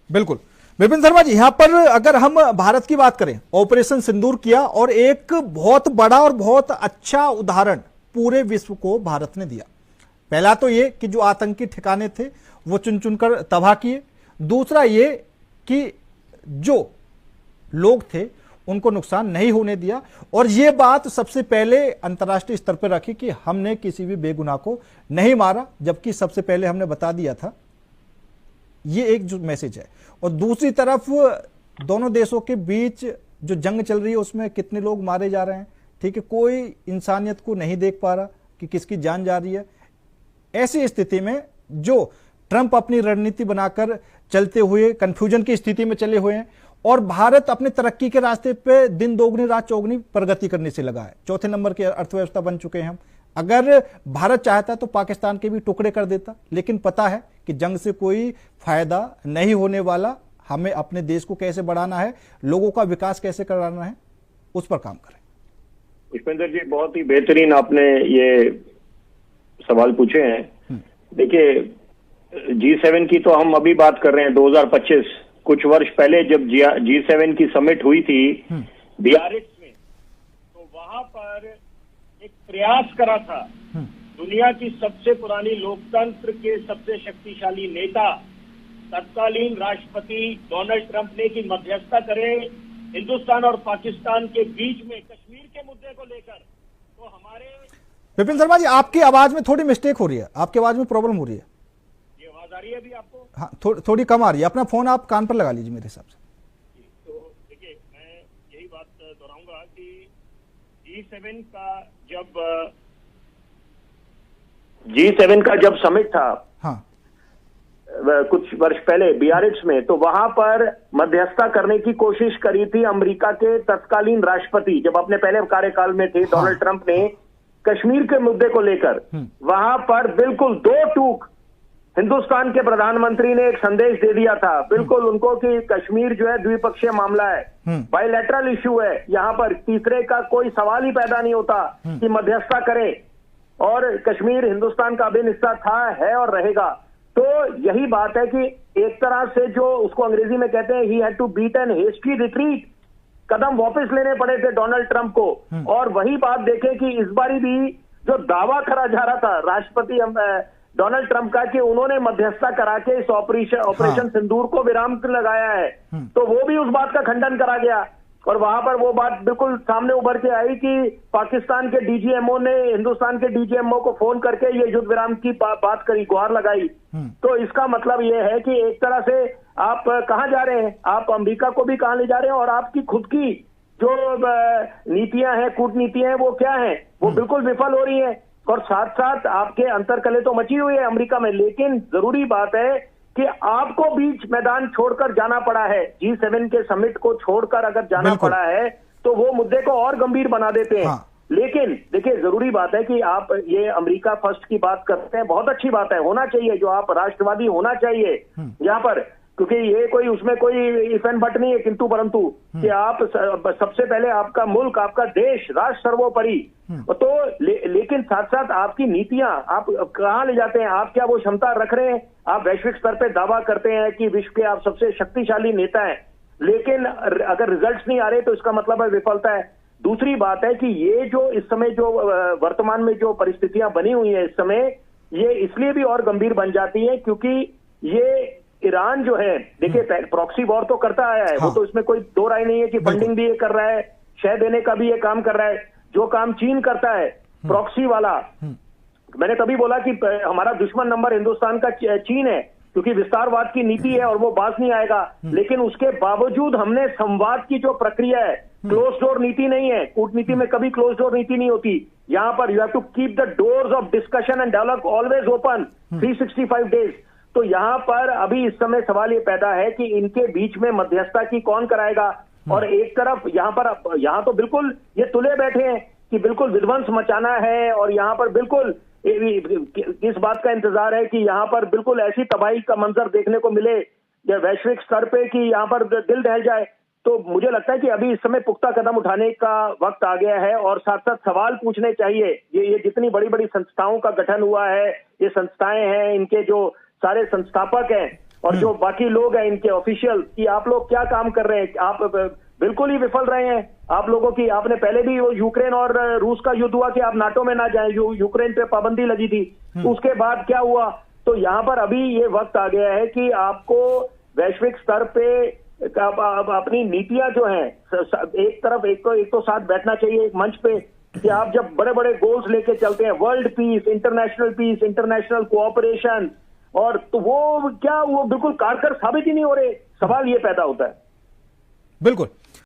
बिल्कुल। विपिन शर्मा जी, यहां पर अगर हम भारत की बात करें, ऑपरेशन सिंदूर किया और एक बहुत बड़ा और बहुत अच्छा उदाहरण पूरे विश्व को भारत ने दिया। पहला तो ये कि जो आतंकी ठिकाने थे वो चुन चुनकर तबाह किए। दूसरा ये कि जो लोग थे उनको नुकसान नहीं होने दिया, और ये बात सबसे पहले अंतर्राष्ट्रीय स्तर पर रखी कि हमने किसी भी बेगुनाह को नहीं मारा, जबकि सबसे पहले हमने बता दिया था। ये एक जो मैसेज है। और दूसरी तरफ दोनों देशों के बीच जो जंग चल रही है उसमें कितने लोग मारे जा रहे हैं, ठीक है, कोई इंसानियत को नहीं देख पा रहा कि किसकी जान जा रही है। ऐसी स्थिति में जो ट्रंप अपनी रणनीति बनाकर चलते हुए कंफ्यूजन की स्थिति में चले हुए हैं, और भारत अपने तरक्की के रास्ते पे दिन दोगुनी रात चौगुनी प्रगति करने से लगा है। चौथे नंबर की अर्थव्यवस्था बन चुके हैं हम। अगर भारत चाहता तो पाकिस्तान के भी टुकड़े कर देता, लेकिन पता है कि जंग से कोई फायदा नहीं होने वाला। हमें अपने देश को कैसे बढ़ाना है, लोगों का विकास कैसे कराना है, उस पर काम करें। पुष्पेंद्र जी, बहुत ही बेहतरीन आपने ये सवाल पूछे हैं। देखिए, G7 की तो हम अभी बात कर रहे हैं 2025, कुछ वर्ष पहले जब G7 की समिट हुई थी बियारिट्ज में, तो वहां पर एक प्रयास करा था दुनिया की सबसे पुरानी लोकतंत्र के सबसे शक्तिशाली नेता तत्कालीन राष्ट्रपति डोनाल्ड ट्रंप ने कि मध्यस्थता करें हिंदुस्तान और पाकिस्तान के बीच में कश्मीर के मुद्दे को लेकर। तो हमारे विपिन शर्मा जी, आपकी आवाज में थोड़ी मिस्टेक हो रही है, आपकी आवाज में प्रॉब्लम हो रही है। ये आवाज आ रही है अभी आपको? हाँ, थोड़ी कम आ रही है। अपना फोन आप कान पर लगा लीजिए मेरे हिसाब से। तो देखिए, मैं यही बात दोहराऊंगा कि G7 का जब समिट था, हाँ, कुछ वर्ष पहले बियारिट्ज में, तो वहां पर मध्यस्थता करने की कोशिश करी थी अमेरिका के तत्कालीन राष्ट्रपति, जब अपने पहले कार्यकाल में थे डोनाल्ड ट्रंप ने, कश्मीर के मुद्दे को लेकर। वहां पर बिल्कुल दो टूक हिंदुस्तान के प्रधानमंत्री ने एक संदेश दे दिया था, बिल्कुल उनको, कि कश्मीर जो है द्विपक्षीय मामला है, बायलैटरल इश्यू है, यहां पर तीसरे का कोई सवाल ही पैदा नहीं होता कि मध्यस्थता करें, और कश्मीर हिंदुस्तान का अभिन्न हिस्सा था, है और रहेगा। तो यही बात है कि एक तरह से जो उसको अंग्रेजी में कहते हैं he had to beat an hasty retreat, कदम वापस लेने पड़े थे डोनाल्ड ट्रंप को। और वही बात देखें कि इस बारी भी जो दावा करा जा रहा था राष्ट्रपति डोनाल्ड ट्रंप का कि उन्होंने मध्यस्थता करा के इस ऑपरेशन सिंदूर को विराम लगाया है, तो वो भी उस बात का खंडन करा गया। और वहां पर वो बात बिल्कुल सामने उभर के आई कि पाकिस्तान के डीजीएमओ ने हिंदुस्तान के डीजीएमओ को फोन करके ये युद्ध विराम की बात करी, गुहार लगाई। तो इसका मतलब ये है कि एक तरह से आप कहां जा रहे हैं, आप अमेरिका को भी कहां ले जा रहे हैं, और आपकी खुद की जो नीतियां हैं, कूटनीतियां हैं, वो क्या हैं, वो बिल्कुल विफल हो रही हैं। और साथ साथ आपके अंतरकले तो मची हुई है अमेरिका में, लेकिन जरूरी बात है कि आपको बीच मैदान छोड़कर जाना पड़ा है। G7 के समिट को छोड़कर अगर जाना पड़ा है तो वो मुद्दे को और गंभीर बना देते हैं। हाँ। लेकिन देखिए, जरूरी बात है कि आप ये अमेरिका फर्स्ट की बात करते हैं, बहुत अच्छी बात है, होना चाहिए, जो आप राष्ट्रवादी होना चाहिए यहाँ पर, क्योंकि ये कोई उसमें कोई इफ एंड बट नहीं है, किंतु परंतु कि आप सबसे पहले आपका मुल्क, आपका देश, राष्ट्र सर्वोपरि। तो लेकिन साथ साथ आपकी नीतियां आप कहां ले जाते हैं, आप क्या वो क्षमता रख रहे हैं? आप वैश्विक स्तर पे दावा करते हैं कि विश्व के आप सबसे शक्तिशाली नेता हैं, लेकिन अगर रिजल्ट्स नहीं आ रहे तो इसका मतलब है विफलता है। दूसरी बात है कि ये जो इस समय जो वर्तमान में जो परिस्थितियां बनी हुई है इस समय, ये इसलिए भी और गंभीर बन जाती है क्योंकि ये ईरान जो है, देखिए प्रॉक्सी वॉर तो करता आया है। हाँ। वो तो इसमें कोई दो राय नहीं है कि फंडिंग भी ये कर रहा है, शह देने का भी ये काम कर रहा है। जो काम चीन करता है प्रॉक्सी वाला, मैंने तभी बोला कि हमारा दुश्मन नंबर हिंदुस्तान का चीन है, क्योंकि विस्तारवाद की नीति है और वो बाज नहीं आएगा। लेकिन उसके बावजूद हमने संवाद की जो प्रक्रिया है, क्लोज डोर नीति नहीं है, कूटनीति में कभी क्लोज डोर नीति नहीं होती। यहाँ पर you have to keep the doors of discussion and dialogue always open 365 days. तो यहाँ पर अभी इस समय सवाल ये पैदा है कि इनके बीच में मध्यस्थता की कौन कराएगा। और एक तरफ यहाँ तो बिल्कुल ये तुले बैठे हैं कि बिल्कुल विध्वंस मचाना है, और यहाँ पर बिल्कुल इस बात का इंतजार है कि यहाँ पर बिल्कुल ऐसी तबाही का मंजर देखने को मिले या वैश्विक स्तर पे कि यहाँ पर दिल दहल जाए। तो मुझे लगता है कि अभी इस समय पुख्ता कदम उठाने का वक्त आ गया है, और साथ साथ सवाल पूछने चाहिए। ये जितनी बड़ी बड़ी संस्थाओं का गठन हुआ है, ये संस्थाएं हैं, इनके जो सारे संस्थापक हैं, और जो बाकी लोग हैं इनके ऑफिशियल, कि आप लोग क्या काम कर रहे हैं, आप बिल्कुल ही विफल रहे हैं। आप लोगों की, आपने पहले भी वो यूक्रेन और रूस का युद्ध हुआ कि आप नाटो में ना जाएं, यूक्रेन पे पाबंदी लगी थी, उसके बाद क्या हुआ। तो यहां पर अभी ये वक्त आ गया है कि आपको वैश्विक स्तर पे अपनी नीतियां जो हैं, एक तरफ एक तो साथ बैठना चाहिए एक मंच पे, कि आप जब बड़े बड़े गोल्स लेके चलते हैं, वर्ल्ड पीस, इंटरनेशनल कोऑपरेशन, और तो वो क्या, वो बिल्कुल कारगर साबित ही नहीं हो रहे। सवाल ये पैदा होता है। बिल्कुल।